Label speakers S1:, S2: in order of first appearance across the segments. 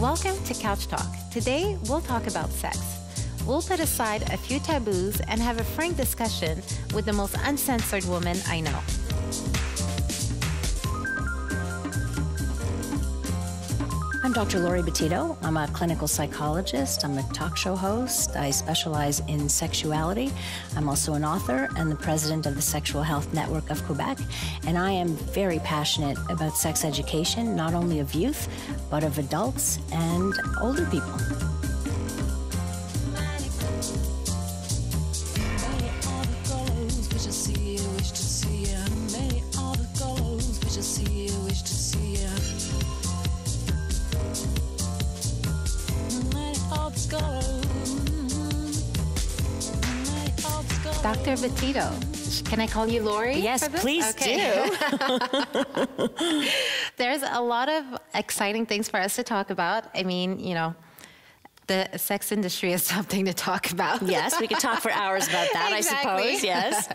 S1: Welcome to Couch Talk. Today, we'll talk about sex. We'll put aside a few taboos and have a frank discussion with the most uncensored woman I know.
S2: I'm Dr.Laurie. I'm a clinical psychologist. I'm a talk show host. I specialize in sexuality. I'm also an author and the president of the Sexual Health Network of Quebec. And I am very passionate about sex education, not only of youth, but of adults and older people.
S1: Dr. Betito, can I call you Laurie?
S2: Yes, please do.
S1: There's a lot of exciting things for us to talk about. I mean, you know, the sex industry is something to talk about.
S2: Yes, we could talk for hours about that, exactly. I suppose, yes.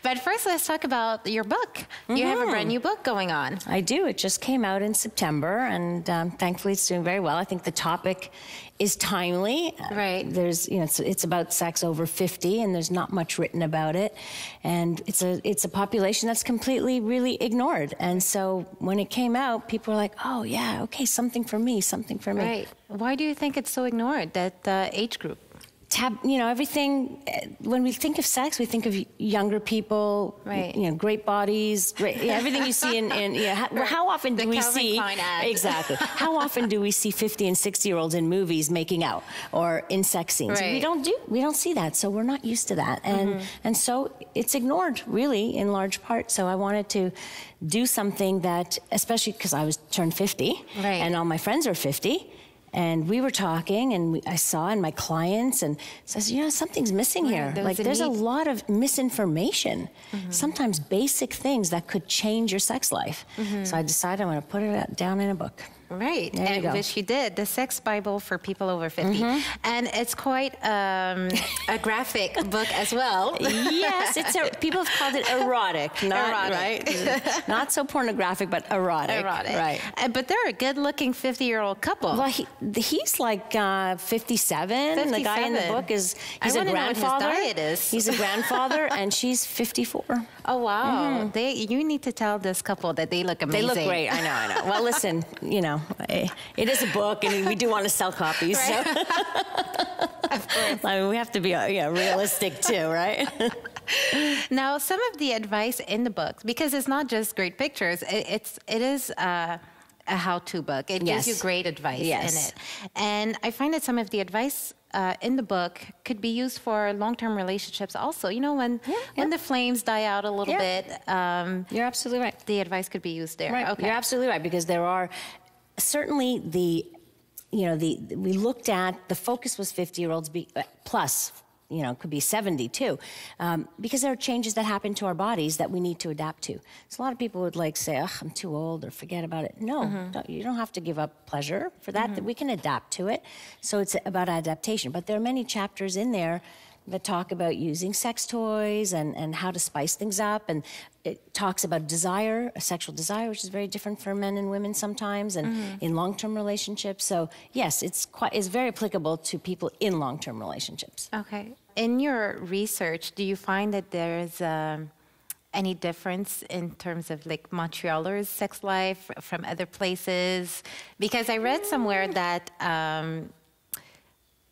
S1: But first, let's talk about your book. You have a brand new book going on.
S2: I do. It just came out in September, and thankfully it's doing very well. I think the topic is timely.
S1: Right.
S2: There's, you know, it's about sex over 50, and there's not much written about it. And it's a population that's completely, really ignored. And so when it came out, people were like, oh, yeah, okay, something for me, something for me.
S1: Right. Why do you think it's so ignored, that age group?
S2: You know, everything, when we think of sex, we think of younger people,
S1: right.
S2: You know, great bodies, everything you see how often do we see, exactly, how often do we see 50 and 60-year-olds in movies making out or in sex scenes?
S1: Right.
S2: We don't see that, so we're not used to that. And so it's ignored, really, in large part. So I wanted to do something that, especially because I turned 50,
S1: right.
S2: and all my friends are 50, and we were talking, and I saw in my clients, and says, you know, something's missing here. There's a lot of misinformation, sometimes basic things that could change your sex life. So I decided I'm going to put it down in a book.
S1: Right, and which you did, the Sex Bible for people over 50. And it's quite a graphic book as well.
S2: Yes, people have called it erotic, not
S1: right?
S2: Not so pornographic, but erotic.
S1: Erotic,
S2: right?
S1: But they're a good-looking 50-year-old couple.
S2: Well, he's like 57. The guy in the book he's a grandfather.
S1: Know what his diet is.
S2: He's a grandfather, and she's 54.
S1: Oh wow! You need to tell this couple that they look amazing.
S2: They look great. I know. Well, listen, you know. It is a book, and we do want to sell copies.
S1: Right.
S2: So. Of course. I mean, we have to be realistic too, right?
S1: Now, some of the advice in the book, because it's not just great pictures, it is a how-to book. It gives you great advice in it. And I find that some of the advice in the book could be used for long-term relationships also. You know, when the flames die out a little bit.
S2: You're absolutely right.
S1: The advice could be used there.
S2: Right.
S1: Okay.
S2: You're absolutely right, because there are certainly we looked at, the focus was 50-year-olds plus, you know, could be 70 too, because there are changes that happen to our bodies that we need to adapt to. So a lot of people would say, oh, I'm too old, or forget about it. No, you don't have to give up pleasure for that, that we can adapt to it. So it's about adaptation. But there are many chapters in there that talk about using sex toys and how to spice things up. And it talks about desire, sexual desire, which is very different for men and women sometimes, and in long-term relationships. So yes, it's very applicable to people in long-term relationships.
S1: Okay. In your research, do you find that there's any difference in terms of Montrealers' sex life from other places? Because I read somewhere that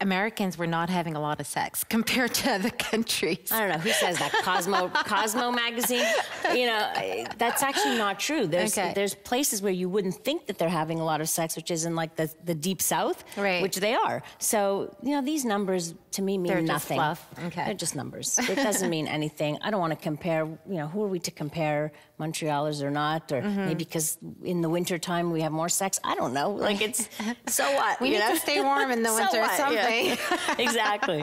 S1: Americans were not having a lot of sex compared to other countries.
S2: I don't know, who says that? Cosmo magazine? You know, that's actually not true. There's places where you wouldn't think that they're having a lot of sex, which is in the deep south, which they are. So, you know, these numbers to me mean nothing.
S1: They're just fluff. Okay.
S2: They're just numbers. It doesn't mean anything. I don't want to compare, you know, who are we to compare, Montrealers or not, or maybe because in the winter time we have more sex. I don't know. It's, so what?
S1: We need to stay warm in the winter or something.
S2: Yeah. Exactly.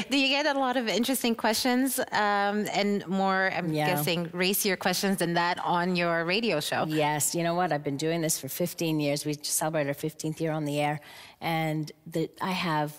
S1: Do you get a lot of interesting questions and more, I'm guessing, racier questions than that on your radio show?
S2: Yes. You know what? I've been doing this for 15 years. We just celebrated our 15th year on the air. And I have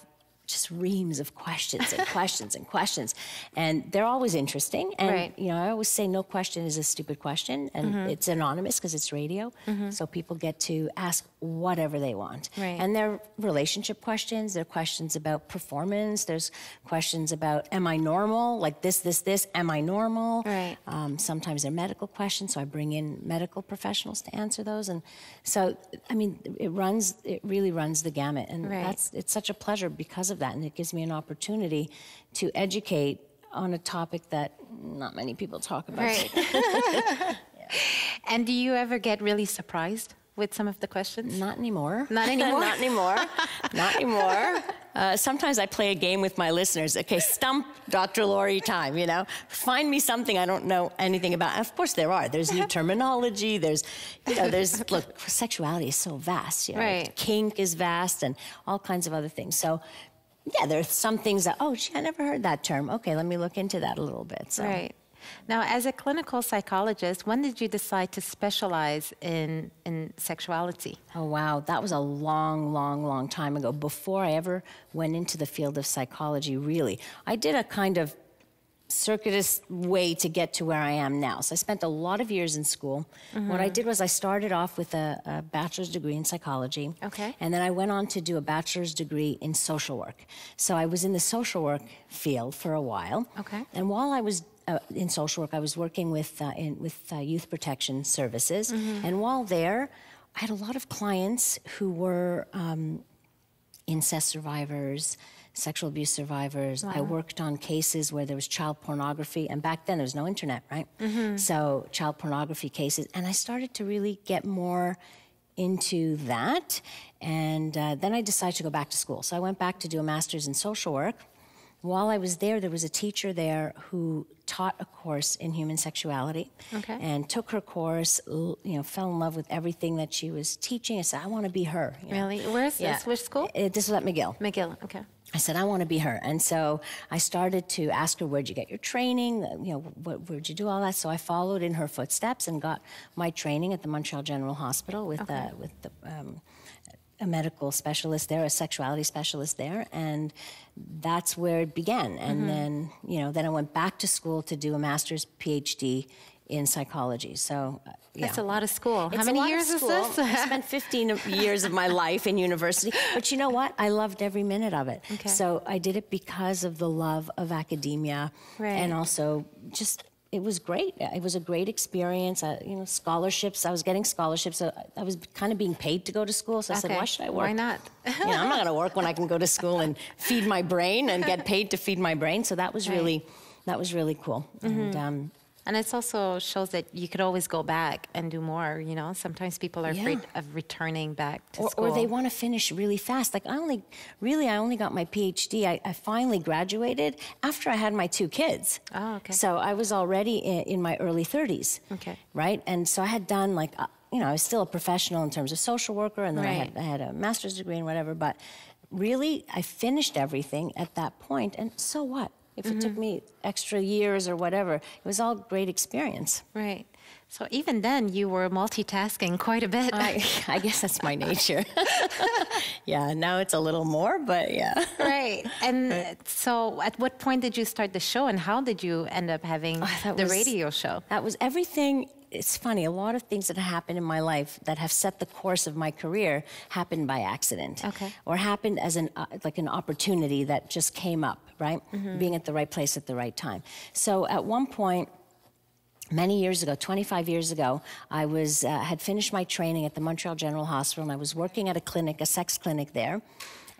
S2: just reams of questions and questions and questions. And they're always interesting. And, you know, I always say no question is a stupid question. And it's anonymous because it's radio. So people get to ask whatever they want. And they're relationship questions. They're questions about performance. There's questions about, am I normal? Like this, am I normal? Sometimes they're medical questions. So I bring in medical professionals to answer those. And so, I mean, it really runs the gamut. And it's such a pleasure because of that, and it gives me an opportunity to educate on a topic that not many people talk about.
S1: And do you ever get really surprised with some of the questions?
S2: Not anymore.
S1: Not anymore?
S2: Not anymore. Not anymore. Sometimes I play a game with my listeners. Okay, stump Dr. Laurie time, you know. Find me something I don't know anything about. Of course there are. There's new terminology. There's, you know, look, sexuality is so vast. You know, kink is vast and all kinds of other things. So, yeah, there are some things that, oh, gee, I never heard that term. Okay, let me look into that a little bit. So.
S1: Now, as a clinical psychologist, when did you decide to specialize in sexuality?
S2: Oh, wow. That was a long, long, long time ago, before I ever went into the field of psychology, really. I did a kind of circuitous way to get to where I am now. So I spent a lot of years in school. What I did was I started off with a bachelor's degree in psychology. And then I went on to do a bachelor's degree in social work. So I was in the social work field for a while. And while I was in social work, I was working with youth protection services. And while there, I had a lot of clients who were incest survivors, sexual abuse survivors. I worked on cases where there was child pornography, and back then there was no internet, right? So child pornography cases, and I started to really get more into that, and then I decided to go back to school. So I went back to do a master's in social work. While I was there was a teacher there who taught a course in human sexuality and took her course, you know, fell in love with everything that she was teaching. I said, I want to be her.
S1: Really? Where's this? Which school?
S2: This was at McGill.
S1: McGill, okay.
S2: I said, I want to be her. And so I started to ask her, where'd you get your training? You know, where'd you do all that? So I followed in her footsteps and got my training at the Montreal General Hospital with a medical specialist there, a sexuality specialist there, and that's where it began. And then, you know, then I went back to school to do a master's PhD in psychology. So,
S1: that's a lot of school. How many years is this?
S2: I spent 15 years of my life in university, but you know what? I loved every minute of it. So I did it because of the love of academia, and also just. It was great. It was a great experience. You know, scholarships. I was getting scholarships. So I was kind of being paid to go to school. So I said, why should I work?
S1: Why not?
S2: You know, I'm not going to work when I can go to school and feed my brain and get paid to feed my brain. So that was really cool.
S1: And it also shows that you could always go back and do more, you know. Sometimes people are afraid of returning back to school.
S2: Or they want to finish really fast. Like I only got my PhD. I finally graduated after I had my 2 kids.
S1: Oh, okay.
S2: So I was already in my early 30s.
S1: Okay.
S2: Right? And so I had done like, you know, I was still a professional in terms of social worker, and then I had a master's degree and whatever. But really, I finished everything at that point, and so what? If it took me extra years or whatever, it was all great experience.
S1: Right. So even then, you were multitasking quite a bit.
S2: I guess that's my nature. Yeah, now it's a little more, but yeah.
S1: Right. And so at what point did you start the show, and how did you end up having the radio show?
S2: That was everything. It's funny, a lot of things that happened in my life that have set the course of my career happened by accident. Or happened as like an opportunity that just came up, right? Being at the right place at the right time. So at one point, many years ago, 25 years ago, I had finished my training at the Montreal General Hospital, and I was working at a clinic, a sex clinic there.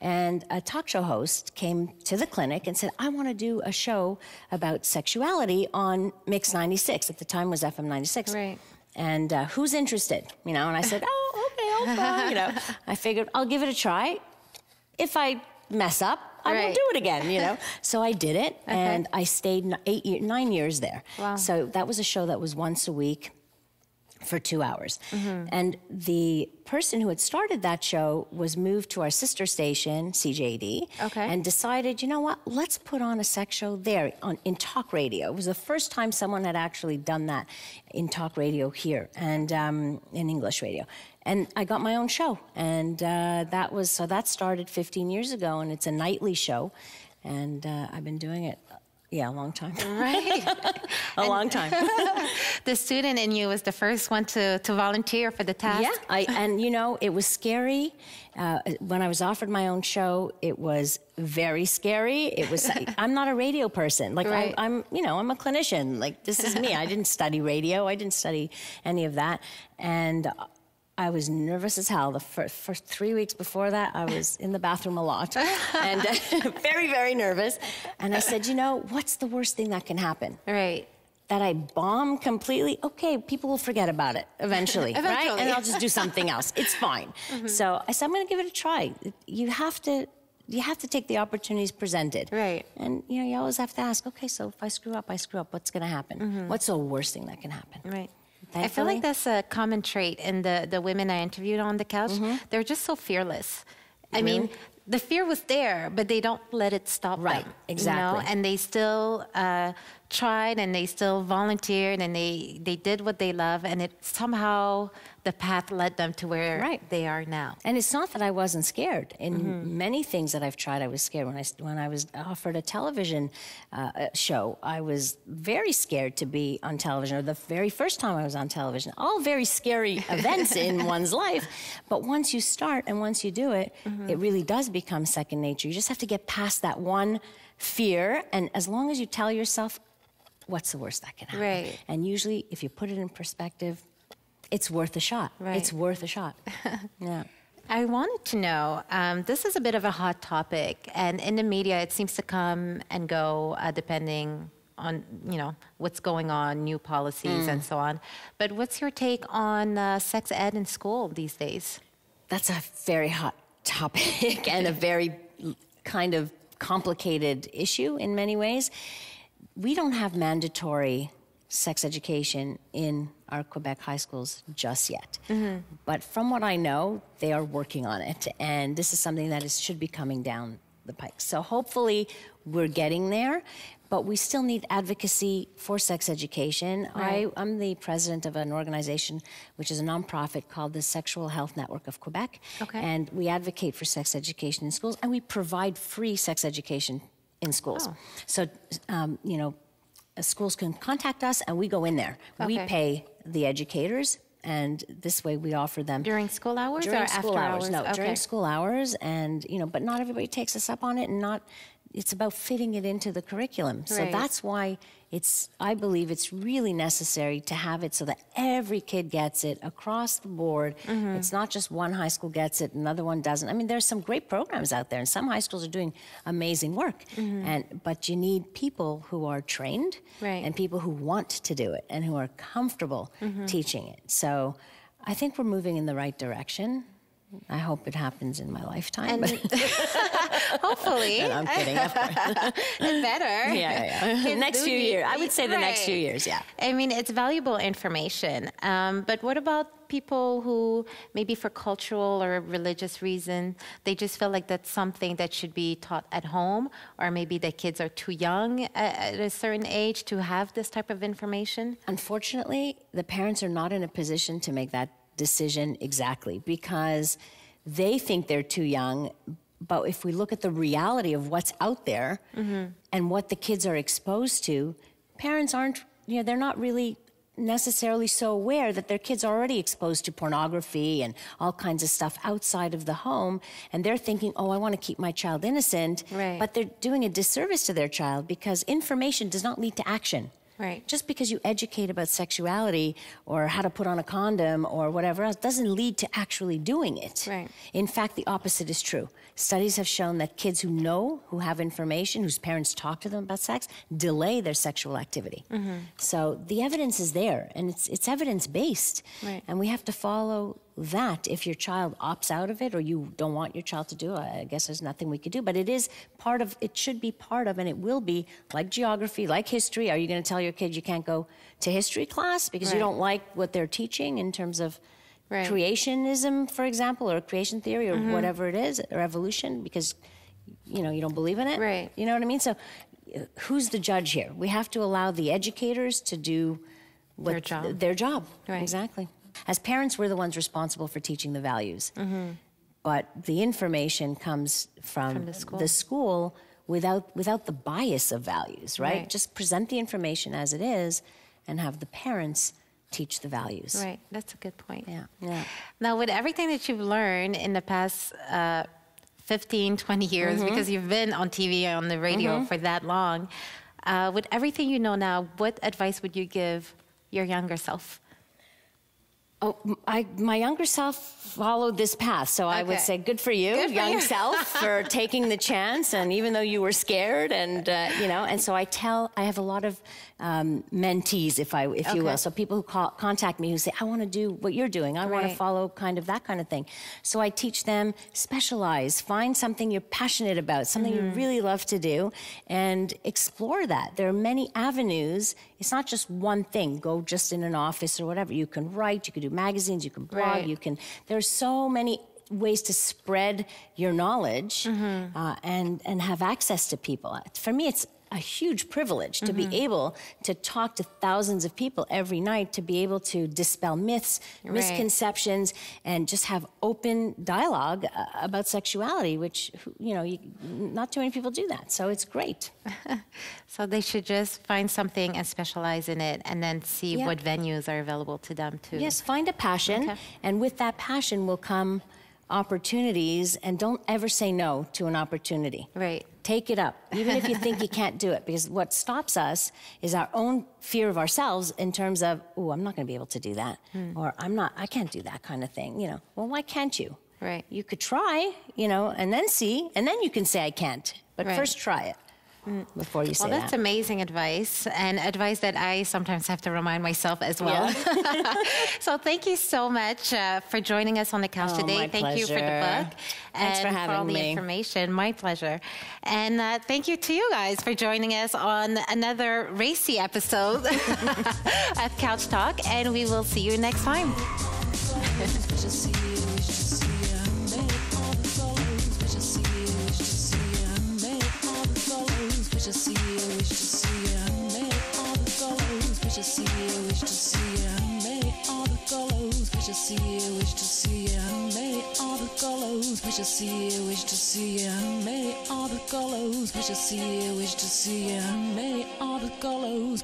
S2: And a talk show host came to the clinic and said, I want to do a show about sexuality on Mix 96. At the time was FM 96.
S1: Right.
S2: And who's interested? You know, and I said, oh, okay, I'll go. You know, I figured I'll give it a try. If I mess up, I will do it again, you know. So I did it, and I stayed 9 years there.
S1: Wow.
S2: So that was a show that was once a week for 2 hours. And the person who had started that show was moved to our sister station, CJD, and decided, you know what, let's put on a sex show there in talk radio. It was the first time someone had actually done that in talk radio here and in English radio. And I got my own show. And that started 15 years ago, and it's a nightly show. And I've been doing it a long time.
S1: Right.
S2: long time.
S1: The student in you was the first one to volunteer for the task.
S2: Yeah, and you know, it was scary. When I was offered my own show, it was very scary. It was, I'm not a radio person. Like I'm a clinician. Like this is me. I didn't study radio. I didn't study any of that. And I was nervous as hell. The first 3 weeks before that, I was in the bathroom a lot and very, very nervous. And I said, you know, what's the worst thing that can happen?
S1: Right.
S2: That I bomb completely? Okay, people will forget about it eventually, right? And I'll just do something else. It's fine. So I said, I'm going to give it a try. You have to take the opportunities presented.
S1: Right.
S2: And, you know, you always have to ask, okay, so if I screw up, what's going to happen? What's the worst thing that can happen?
S1: Right. Thankfully. I feel like that's a common trait in the women I interviewed on the couch. They're just so fearless. I mean, the fear was there, but they don't let it stop them.
S2: Exactly.
S1: You know? And they still tried, and they still volunteered, and they did what they love, and it somehow the path led them to where they are now.
S2: And it's not that I wasn't scared. In many things that I've tried, I was scared. When I was offered a television show, I was very scared to be on television, or the very first time I was on television. All very scary events in one's life. But once you start and once you do it, it really does become second nature. You just have to get past that one fear, and as long as you tell yourself, what's the worst that can happen?
S1: Right.
S2: And usually, if you put it in perspective, it's worth a shot.
S1: Right.
S2: It's worth a shot. Yeah.
S1: I wanted to know, this is a bit of a hot topic, and in the media it seems to come and go depending on, you know, what's going on, new policies and so on. But what's your take on sex ed in school these days?
S2: That's a very hot topic and a very kind of complicated issue in many ways. We don't have mandatory sex education in our Quebec high schools just yet. But from what I know, they are working on it. And this is something that should be coming down the pike. So hopefully we're getting there, but we still need advocacy for sex education.
S1: Right.
S2: I'm the president of an organization which is a nonprofit called the Sexual Health Network of Quebec. And we advocate for sex education in schools, and we provide free sex education in schools. So, you know, schools can contact us and we go in there. We pay the educators, and this way we offer them.
S1: During school hours
S2: during
S1: or
S2: school
S1: after
S2: hours? No, during school hours, and, you know, but not everybody takes us up on it, and it's about fitting it into the curriculum. So that's why I believe it's really necessary to have it so that every kid gets it across the board. It's not just one high school gets it, another one doesn't. I mean, there's some great programs out there, and some high schools are doing amazing work. But you need people who are trained and people who want to do it and who are comfortable teaching it. So I think we're moving in the right direction. I hope it happens in my lifetime.
S1: Hopefully.
S2: And I'm kidding, of course.
S1: And better.
S2: Yeah. Next few years. I would say the next few years, yeah.
S1: I mean, it's valuable information. But what about people who, maybe for cultural or religious reason, they just feel like that's something that should be taught at home, or maybe the kids are too young at a certain age to have this type of information?
S2: Unfortunately, the parents are not in a position to make that decision exactly, because they think they're too young. But if we look at the reality of what's out there and what the kids are exposed to, parents aren't, you know, they're not really necessarily so aware that their kids are already exposed to pornography and all kinds of stuff outside of the home. And they're thinking, oh, I want to keep my child innocent. But they're doing a disservice to their child, because information does not lead to action. Just because you educate about sexuality or how to put on a condom or whatever else doesn't lead to actually doing it. In fact, the opposite is true. Studies have shown that kids who know, who have information, whose parents talk to them about sex, delay their sexual activity. So the evidence is there, and it's evidence-based. And we have to follow that if your child opts out of it or you don't want your child to do it, I guess there's nothing we could do. But it is part of, it should be part of, and it will be, like geography, like history. Are you going to tell your kids you can't go to history class because you don't like what they're teaching in terms of creationism, for example, or creation theory, or whatever it is, or evolution, because, you know, you don't believe in it?
S1: Right.
S2: You know what I mean? So who's the judge here? We have to allow the educators to do their job.
S1: Right.
S2: Exactly. As parents, we're the ones responsible for teaching the values. But the information comes from the school without the bias of values, right? Just present the information as it is and have the parents teach the values.
S1: Right. That's a good point.
S2: Yeah.
S1: Now, with everything that you've learned in the past 15, 20 years, because you've been on TV, on the radio for that long, with everything you know now, what advice would you give your younger self?
S2: Oh, my younger self followed this path, so I would say good for you, young self, for taking the chance, and even though you were scared, and you know, and so I have a lot of mentees, if you will, so people who contact me who say, I want to do what you're doing, I want to follow kind of that kind of thing. So I teach them, specialize, find something you're passionate about, something you really love to do, and explore that. There are many avenues. It's not just one thing. Go just in an office or whatever. You can write, you can do magazines, you can blog, there's so many ways to spread your knowledge and have access to people. For me, it's a huge privilege to be able to talk to thousands of people every night, to be able to dispel myths, misconceptions, and just have open dialogue about sexuality, which, you know, not too many people do that. So it's great.
S1: So they should just find something and specialize in it, and then see what venues are available to them too.
S2: Yes, find a passion, and with that passion will come opportunities, and don't ever say no to an opportunity. Right. Take it up, even if you think you can't do it, because what stops us is our own fear of ourselves in terms of, oh, I'm not going to be able to do that, or I can't do that kind of thing, you know. Well, why can't you? Right. You could try, you know, and then see, and then you can say I can't, but first try it. Before you say that.
S1: Well, that's amazing advice, and advice that I sometimes have to remind myself as well. So thank you so much for joining us on the couch today. Thank you for the book.
S2: Thanks for having
S1: all the
S2: me.
S1: information. My pleasure. And thank you to you guys for joining us on another racy episode of Couch Talk, and we will see you next time.
S3: Wish to see you, wish to see you, many all the colors. Wish to see you, wish to see you, many all the colors.